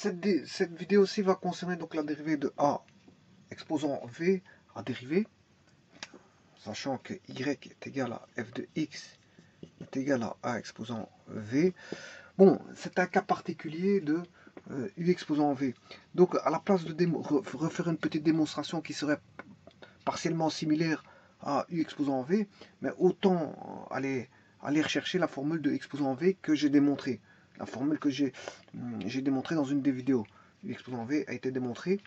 Cette vidéo-ci va concerner donc la dérivée de A exposant V à dérivée, sachant que Y est égal à f de x est égal à A exposant V. Bon, c'est un cas particulier de U exposant V. Donc à la place de refaire une petite démonstration qui serait partiellement similaire à U exposant V, mais autant aller rechercher la formule de exposant V que j'ai démontrée. La formule que j'ai démontrée dans une des vidéos. U exposant V a été démontrée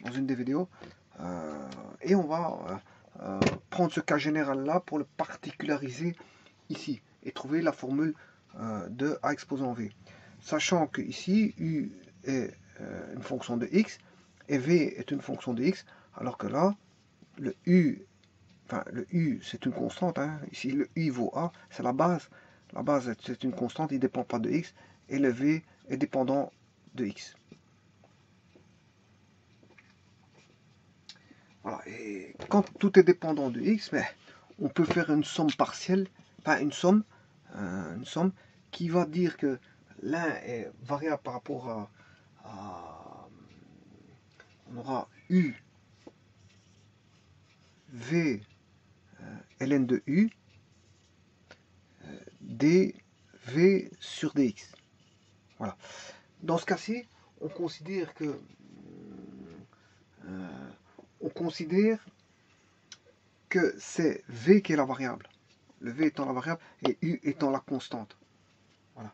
dans une des vidéos. Et on va prendre ce cas général-là pour le particulariser ici et trouver la formule de A exposant V. Sachant que ici, U est une fonction de x et V est une fonction de x, alors que là, le U c'est une constante, hein. Ici le U vaut A, c'est la base. La base c'est une constante, il ne dépend pas de x, et le V est dépendant de x. Voilà, et quand tout est dépendant de x, mais on peut faire une somme partielle, enfin une somme qui va dire que l'un est variable par rapport on aura U V ln de U dV sur dx. Voilà. Dans ce cas-ci, on considère que c'est V qui est la variable. Le V étant la variable et U étant la constante. Voilà.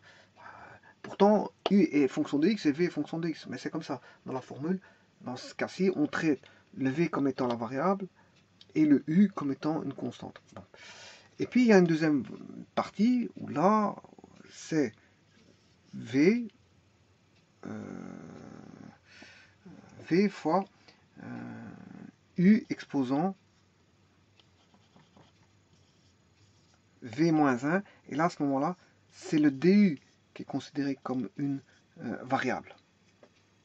Pourtant, U est fonction de x et V est fonction de x. Mais c'est comme ça. Dans la formule, dans ce cas-ci, on traite le V comme étant la variable et le U comme étant une constante. Bon. Et puis, il y a une deuxième partie où là, c'est V, V fois U exposant V moins 1. Et là, à ce moment-là, c'est le DU qui est considéré comme une variable.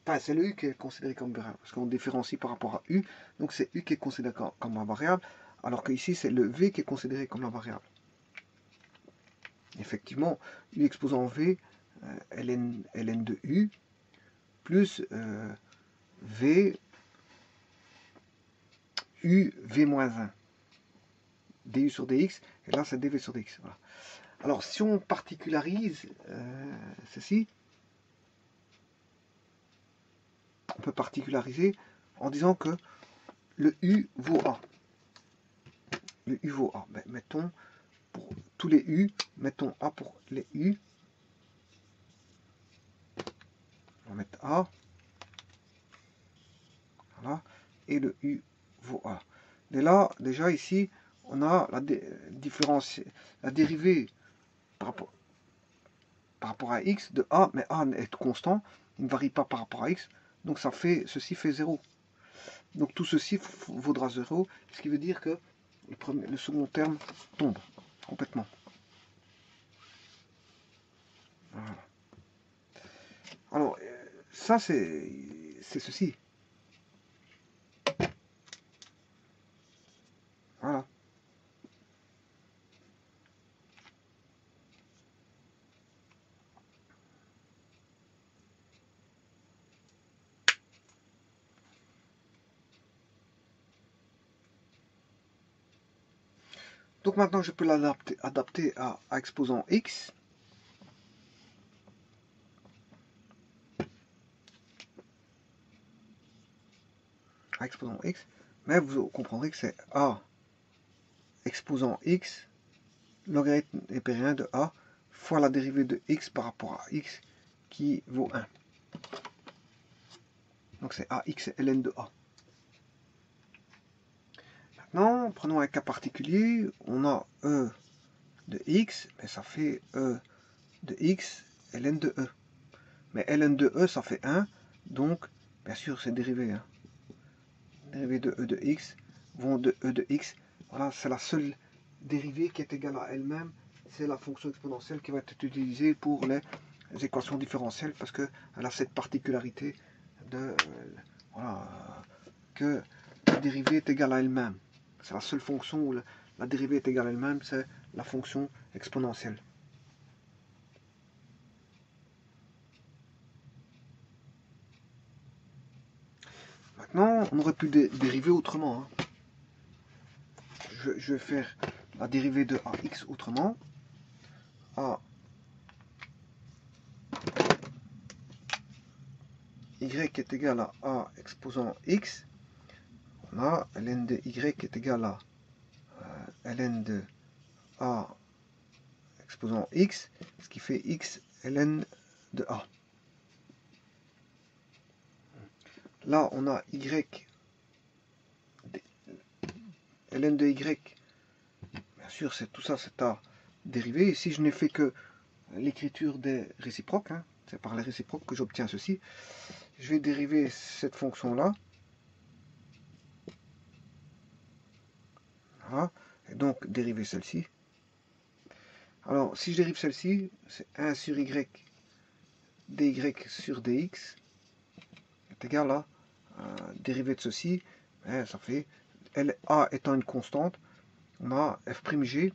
Enfin, c'est le U qui est considéré comme variable, parce qu'on différencie par rapport à U. Donc, c'est U qui est considéré comme la variable, alors qu'ici, c'est le V qui est considéré comme la variable. Effectivement, U exposant V, ln de U, plus V, U, V moins 1. du sur dx, et là, c'est dv sur dx. Voilà. Alors, si on particularise ceci, on peut particulariser en disant que le U vaut A. Le U vaut A. Ben, mettons, pour tous les U, mettons A pour les U. On va mettre A. Voilà. Et le U vaut A. Et là, déjà ici, on a la dérivée par rapport à x de A, mais A est constant, il ne varie pas par rapport à x, donc ceci fait 0. Donc tout ceci vaudra 0, ce qui veut dire que le second terme tombe complètement. Voilà. Alors, ça c'est ceci. Voilà. Donc maintenant je peux l'adapter à exposant x. À exposant x. Mais vous comprendrez que c'est a exposant x, logarithme népérien de a, fois la dérivée de x par rapport à x qui vaut 1. Donc c'est ax ln de a. Maintenant, prenons un cas particulier, on a e de x, mais ça fait e de x ln de e. Mais ln de e, ça fait 1, donc, bien sûr, c'est dérivé. Hein. Dérivée de e de x vont de e de x. Voilà, c'est la seule dérivée qui est égale à elle-même. C'est la fonction exponentielle qui va être utilisée pour les équations différentielles, parce qu'elle a cette particularité de voilà, que la dérivée est égale à elle-même. C'est la seule fonction où la dérivée est égale à elle-même, c'est la fonction exponentielle. Maintenant, on aurait pu dériver autrement. Hein. Je vais faire la dérivée de ax autrement. A y est égal à a exposant x. On a ln de y est égal à ln de a exposant x, ce qui fait x ln de a. Là, on a y, ln de y, bien sûr, c'est tout ça, c'est à dériver. Ici, je n'ai fait que l'écriture des réciproques, hein. C'est par les réciproques que j'obtiens ceci. Je vais dériver cette fonction-là. Voilà. Et donc, dériver celle-ci. Alors, si je dérive celle-ci, c'est 1 sur y dy sur dx est égal à dérivée de ceci. Et ça fait, a étant une constante, on a f'g,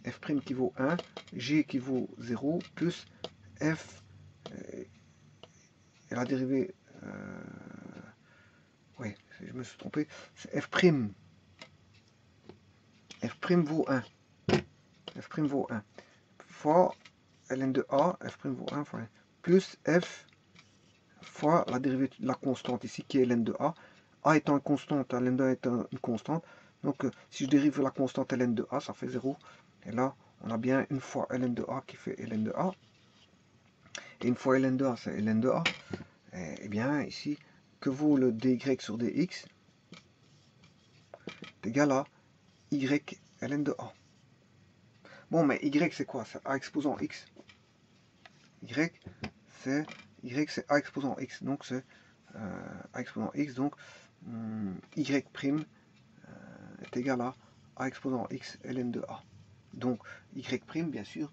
f' qui vaut 1, g qui vaut 0, plus f, et la dérivée, oui, je me suis trompé, c'est f', vaut 1, f' vaut 1, fois ln de a, f' vaut 1 fois 1, plus f fois la dérivée de la constante ici, qui est ln de a étant une constante, ln de a étant une constante, donc si je dérive la constante ln de a, ça fait 0, et là, on a bien une fois ln de a qui fait ln de a, et une fois ln de a, c'est ln de a, et bien ici, que vaut le dy sur dx est égal à y ln de a. Bon, mais y c'est quoi? C'est a exposant x. Y c'est a exposant x, donc c'est a exposant x, donc y' est égal à a exposant x ln de a. Donc y', bien sûr,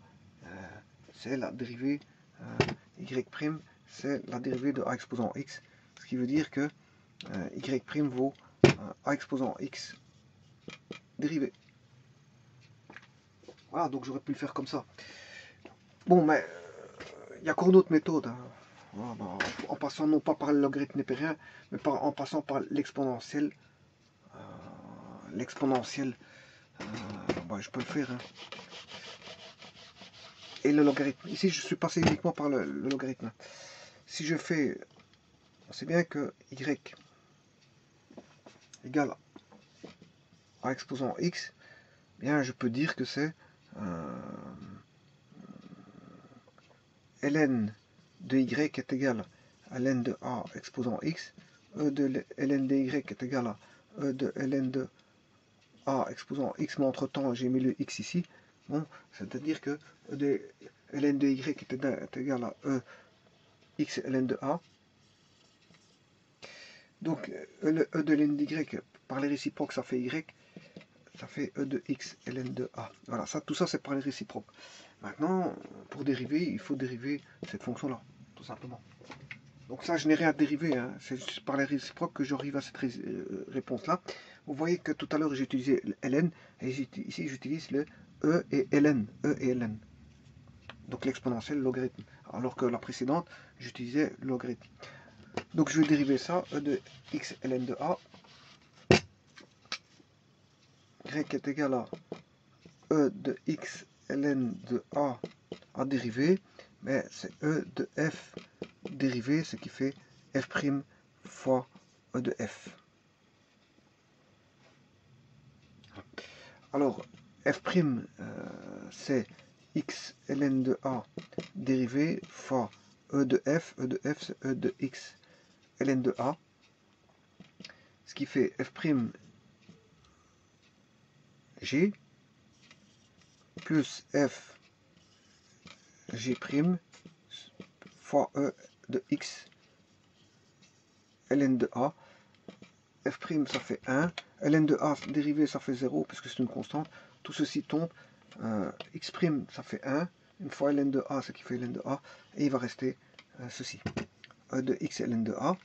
c'est la dérivée, y', c'est la dérivée de a exposant x, ce qui veut dire que y' vaut a exposant x dérivé. Voilà, donc j'aurais pu le faire comme ça. Bon, mais il y a encore d'autres méthodes. Hein. Voilà, en passant non pas par le logarithme népérien, mais en passant par l'exponentielle. L'exponentielle, je peux le faire. Hein. Et le logarithme. Ici, je suis passé uniquement par le logarithme. Si je fais, on sait bien que y égale à exposant x, bien je peux dire que c'est ln de y est égal à ln de a exposant x, e de ln de y est égal à e de ln de a exposant x, mais entre temps j'ai mis le x ici. Bon, c'est-à-dire que e de ln de y est égal à e x ln de a. Donc le e de ln de y par les réciproques ça fait y, ça fait e de x ln de a. Voilà, ça, tout ça c'est par les réciproques. Maintenant, pour dériver, il faut dériver cette fonction-là, tout simplement. Donc ça, je n'ai rien à dériver, hein. C'est par les réciproques que j'arrive à cette réponse-là. Vous voyez que tout à l'heure j'ai utilisé ln, et ici j'utilise le e et ln, donc l'exponentielle, le logarithme, alors que la précédente, j'utilisais le logarithme. Donc je vais dériver ça, e de x ln de a, y est égal à e de x ln de a à dériver, mais c'est e de f dérivé, ce qui fait f' fois e de f. Alors, f', c'est x ln de a dérivé fois e de f c'est e de x ln de a, ce qui fait f' g plus f g' fois e de x ln de a. F' ça fait 1, ln de a dérivé ça fait 0 puisque c'est une constante, tout ceci tombe, x' ça fait 1, une fois ln de a ce qui fait ln de a, et il va rester ceci, e de x ln de a.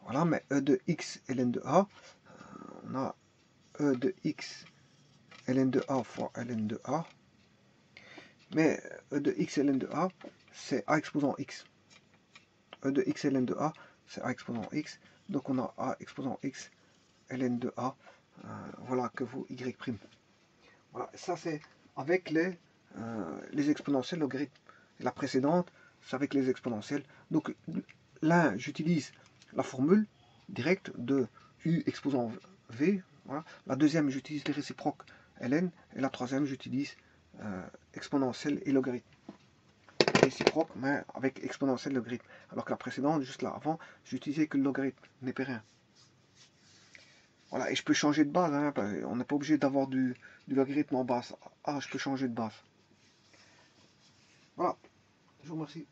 Voilà, mais e de x ln de a, on a e de x ln de a fois ln de a, mais e de x ln de a c'est a exposant x, e de x ln de a c'est a exposant x, Donc on a a exposant x ln de a, voilà que vaut y'. Voilà, ça c'est avec les exponentielles logarithmes. La précédente, c'est avec les exponentielles. Donc là, j'utilise la formule directe de u exposant v. Voilà. La deuxième, j'utilise les réciproques ln. Et la troisième, j'utilise exponentielle et logarithme. Réciproque, mais avec exponentielle logarithme. Alors que la précédente, juste là avant, j'utilisais que le logarithme, n'est pas rien. Voilà, et je peux changer de base, hein, on n'est pas obligé d'avoir du logarithme en base. Ah, je peux changer de base. Voilà, je vous remercie.